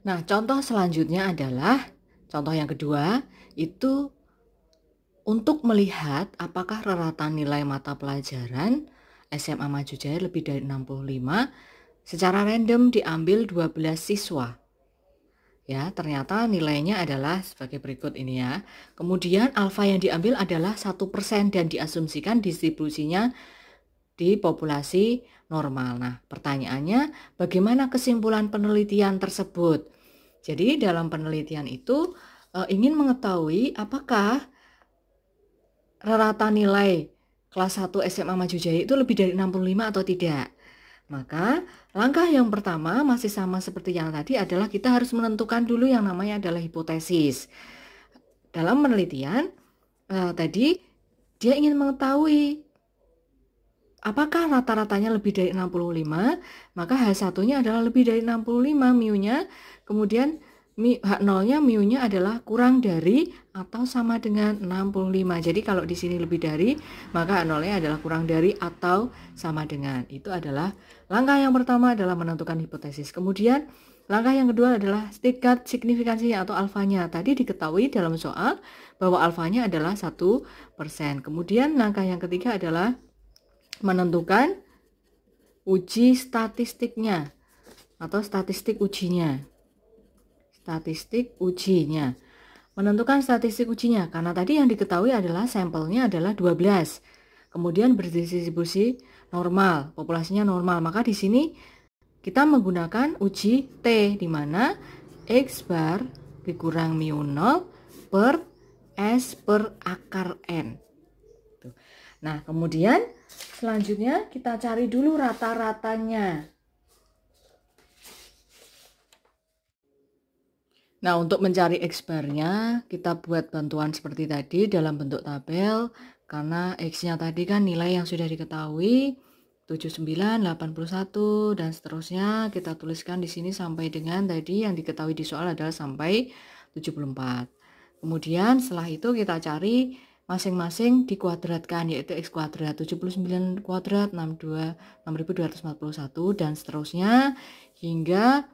Nah, contoh selanjutnya adalah contoh yang kedua itu untuk melihat apakah rata nilai mata pelajaran SMA Maju Jaya lebih dari 65 secara random diambil 12 siswa. Ya, ternyata nilainya adalah sebagai berikut ini ya. Kemudian alfa yang diambil adalah 1% dan diasumsikan distribusinya di populasi normal. Nah, pertanyaannya bagaimana kesimpulan penelitian tersebut? Jadi dalam penelitian itu ingin mengetahui apakah rata nilai kelas 1 SMA Maju Jaya itu lebih dari 65 atau tidak. Maka langkah yang pertama masih sama seperti yang tadi adalah kita harus menentukan dulu yang namanya adalah hipotesis. Dalam penelitian tadi dia ingin mengetahui apakah rata-ratanya lebih dari 65, maka H1-nya adalah lebih dari 65 mu-nya, kemudian H0-nya mu-nya adalah kurang dari atau sama dengan 65. Jadi kalau di sini lebih dari, maka H0-nya adalah kurang dari atau sama dengan. Itu adalah langkah yang pertama adalah menentukan hipotesis. Kemudian langkah yang kedua adalah tingkat signifikansinya atau alfanya. Tadi diketahui dalam soal bahwa alfanya adalah 1%. Kemudian langkah yang ketiga adalah menentukan uji statistiknya atau statistik ujinya. Menentukan statistik ujinya karena tadi yang diketahui adalah sampelnya adalah 12. Kemudian berdistribusi normal, populasinya normal. Maka di sini kita menggunakan uji T di mana X bar dikurang mu 0 per S per akar N. Nah, kemudian selanjutnya kita cari dulu rata-ratanya. Nah, untuk mencari X-bar-nya, kita buat bantuan seperti tadi dalam bentuk tabel. Karena X-nya tadi kan nilai yang sudah diketahui, 79, 81, dan seterusnya. Kita tuliskan di sini sampai dengan tadi yang diketahui di soal adalah sampai 74. Kemudian setelah itu kita cari masing-masing dikuadratkan, yaitu X kuadrat, 79 kuadrat, 6241, dan seterusnya hingga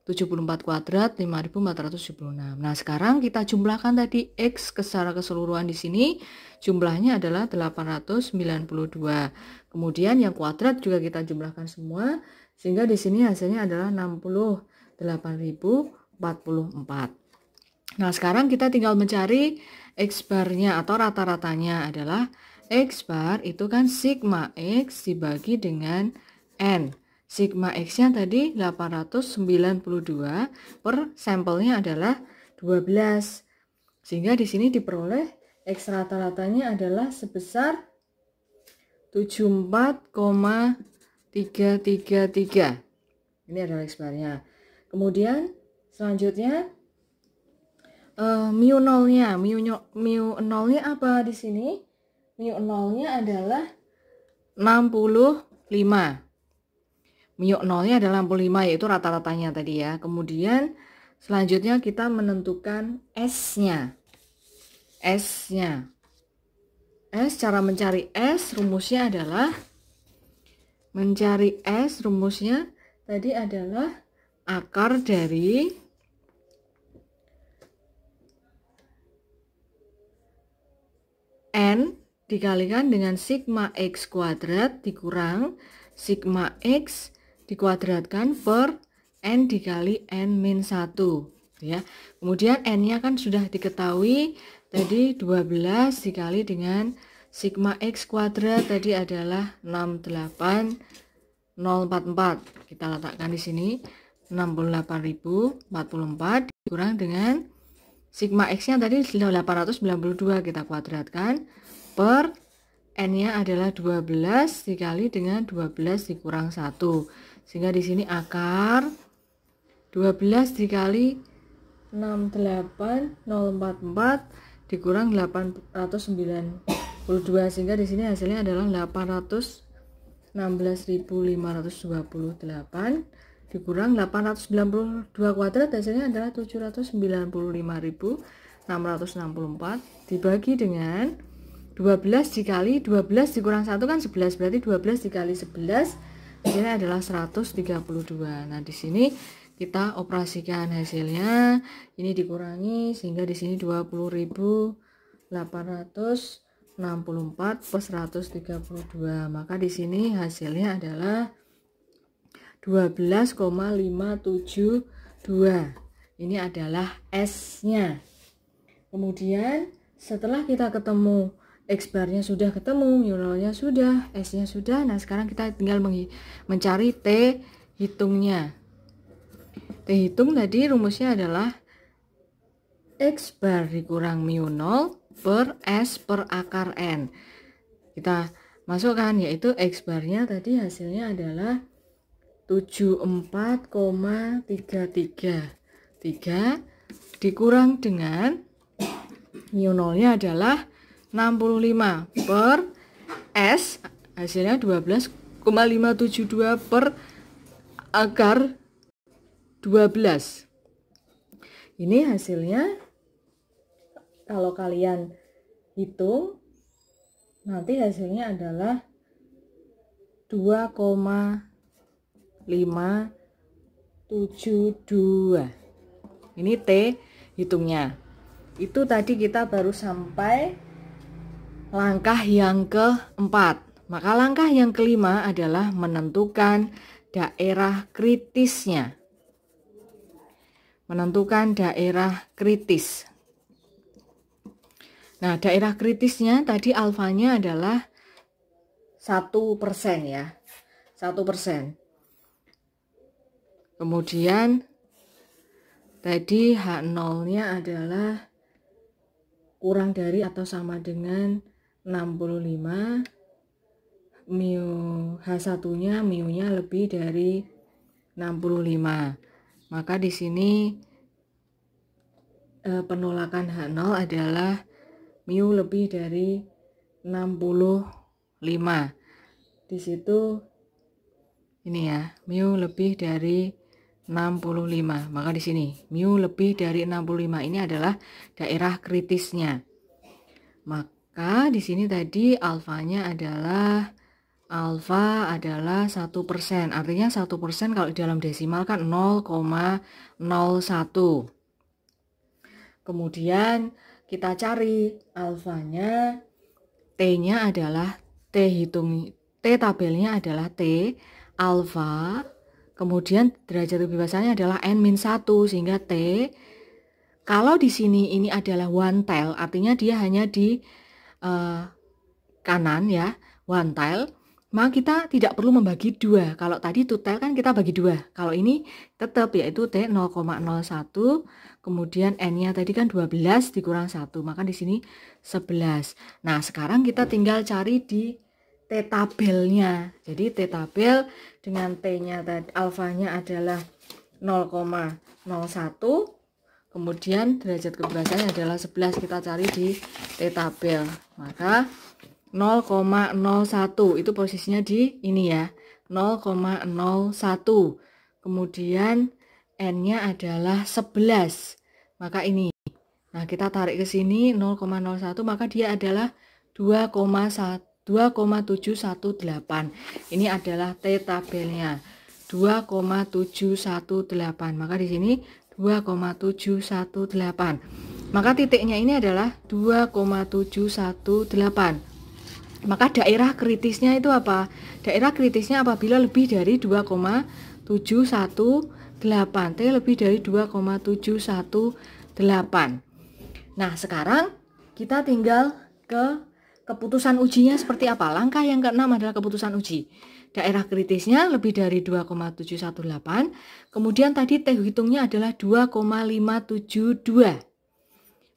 74 kuadrat 5476. Nah, sekarang kita jumlahkan tadi X secara keseluruhan di sini jumlahnya adalah 892. Kemudian yang kuadrat juga kita jumlahkan semua sehingga di sini hasilnya adalah 68.044. Nah, sekarang kita tinggal mencari X barnya atau rata-ratanya adalah X bar itu kan sigma X dibagi dengan N. Sigma X-nya tadi 892 per sampelnya adalah 12. Sehingga di sini diperoleh X rata-ratanya adalah sebesar 74,333. Ini adalah X barnya. Kemudian selanjutnya mu nolnya. Mu nolnya apa di sini? Mu nolnya adalah 65. Mu nolnya adalah 65 yaitu rata-ratanya tadi ya. Kemudian selanjutnya kita menentukan S-nya. S, cara mencari S rumusnya adalah tadi adalah akar dari N dikalikan dengan sigma X kuadrat dikurang sigma X dikuadratkan per N dikali N-1 ya. Kemudian N-nya kan sudah diketahui tadi 12 dikali dengan sigma X kuadrat tadi adalah 68.044. Kita letakkan di sini 68.044 dikurang dengan sigma X-nya tadi 892 kita kuadratkan per N-nya adalah 12 dikali dengan 12 dikurang 1. Sehingga di sini akar 12 dikali 68.044 dikurang 892 sehingga di sini hasilnya adalah 816.528 dikurang 892 kuadrat hasilnya adalah 795.664 dibagi dengan 12 dikali 12 dikurang 1 kan 11, berarti 12 dikali 11 ini adalah 132. Nah, di sini kita operasikan hasilnya. Ini dikurangi sehingga di sini 20.864 plus 132. Maka di sini hasilnya adalah 12,572. Ini adalah S-nya. Kemudian setelah kita ketemu X barnya sudah ketemu, mu nolnya sudah, S-nya sudah. Nah, sekarang kita tinggal mencari T hitungnya. T hitung tadi rumusnya adalah X bar dikurang mu 0 per S per akar N. Kita masukkan, yaitu X barnya tadi hasilnya adalah 74,33. 3 dikurang dengan mu 0-nya adalah 65 per S, hasilnya 12,572 per akar 12. Ini hasilnya kalau kalian hitung nanti hasilnya adalah 2,572. Ini T hitungnya. Itu tadi kita baru sampai langkah yang keempat. Maka langkah yang kelima adalah menentukan daerah kritisnya. Menentukan daerah kritis. Nah, daerah kritisnya tadi alfanya adalah 1% ya. 1%. Kemudian tadi H0-nya adalah kurang dari atau sama dengan 65. H1-nya mu-nya lebih dari 65. Maka di sini penolakan H0 adalah mu lebih dari 65. Di situ ini ya, mu lebih dari 65. Maka di sini mu lebih dari 65 ini adalah daerah kritisnya. Maka di sini tadi alfanya adalah 1%. Artinya 1% kalau di dalam desimal kan 0,01. Kemudian kita cari alfanya, T-nya adalah T tabelnya adalah T alfa. Kemudian derajat kebebasannya adalah N-1 sehingga T, kalau di sini ini adalah one tile, artinya dia hanya di kanan ya, one tile, maka kita tidak perlu membagi 2. Kalau tadi two tile kan kita bagi 2. Kalau ini tetap yaitu T 0,01, kemudian N-nya tadi kan 12 dikurang 1, maka di sini 11. Nah, sekarang kita tinggal cari di T tabelnya. Jadi T tabel dengan T-nya tadi alfanya adalah 0,01, kemudian derajat kebebasannya adalah 11. Kita cari di T tabel. Maka 0,01 itu posisinya di ini ya, 0,01. Kemudian N-nya adalah 11. Maka ini. Nah, kita tarik ke sini 0,01, maka dia adalah 2,718. Ini adalah T tabelnya. 2,718. Maka di sini 2,718. Maka titiknya ini adalah 2,718. Maka daerah kritisnya itu apa? Daerah kritisnya apabila lebih dari 2,718. T lebih dari 2,718. Nah, sekarang kita tinggal ke keputusan ujinya seperti apa. Langkah yang keenam adalah keputusan uji. Daerah kritisnya lebih dari 2,718. Kemudian tadi T hitungnya adalah 2,572.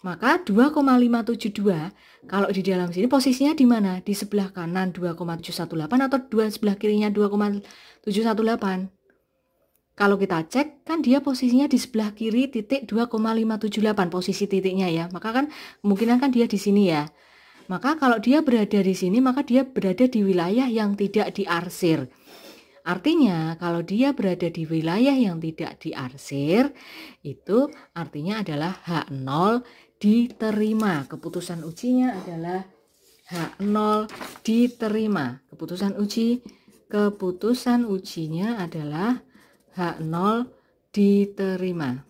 Maka 2,572 kalau di dalam sini posisinya di mana? Di sebelah kanan 2,718 atau sebelah kirinya 2,718? Kalau kita cek kan dia posisinya di sebelah kiri titik 2,578 posisi titiknya ya. Maka kan kemungkinan kan dia di sini ya. Maka kalau dia berada di sini maka dia berada di wilayah yang tidak diarsir. Artinya kalau dia berada di wilayah yang tidak diarsir itu artinya adalah H0 diterima. Keputusan ujinya adalah H0 diterima. Keputusan ujinya adalah H0 diterima.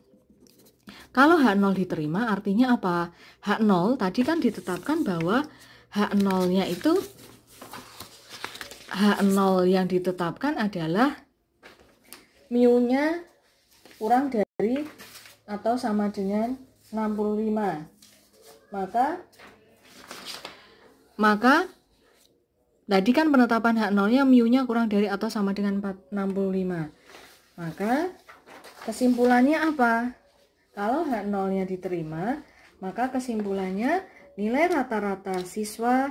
Kalau H0 diterima artinya apa? H0 tadi kan ditetapkan bahwa H0-nya itu H0 yang ditetapkan adalah mu-nya kurang dari atau sama dengan 65. Maka tadi kan penetapan H0-nya mu-nya kurang dari atau sama dengan 65. Maka kesimpulannya apa? Kalau H0-nya diterima, maka kesimpulannya nilai rata-rata siswa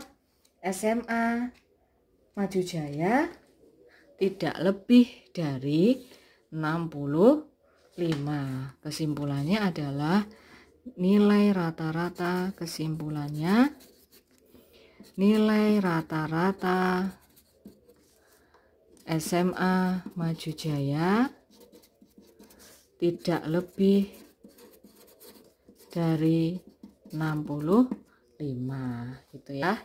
SMA Maju Jaya tidak lebih dari 65. Kesimpulannya adalah nilai rata-rata SMA Maju Jaya tidak lebih dari 65 gitu ya.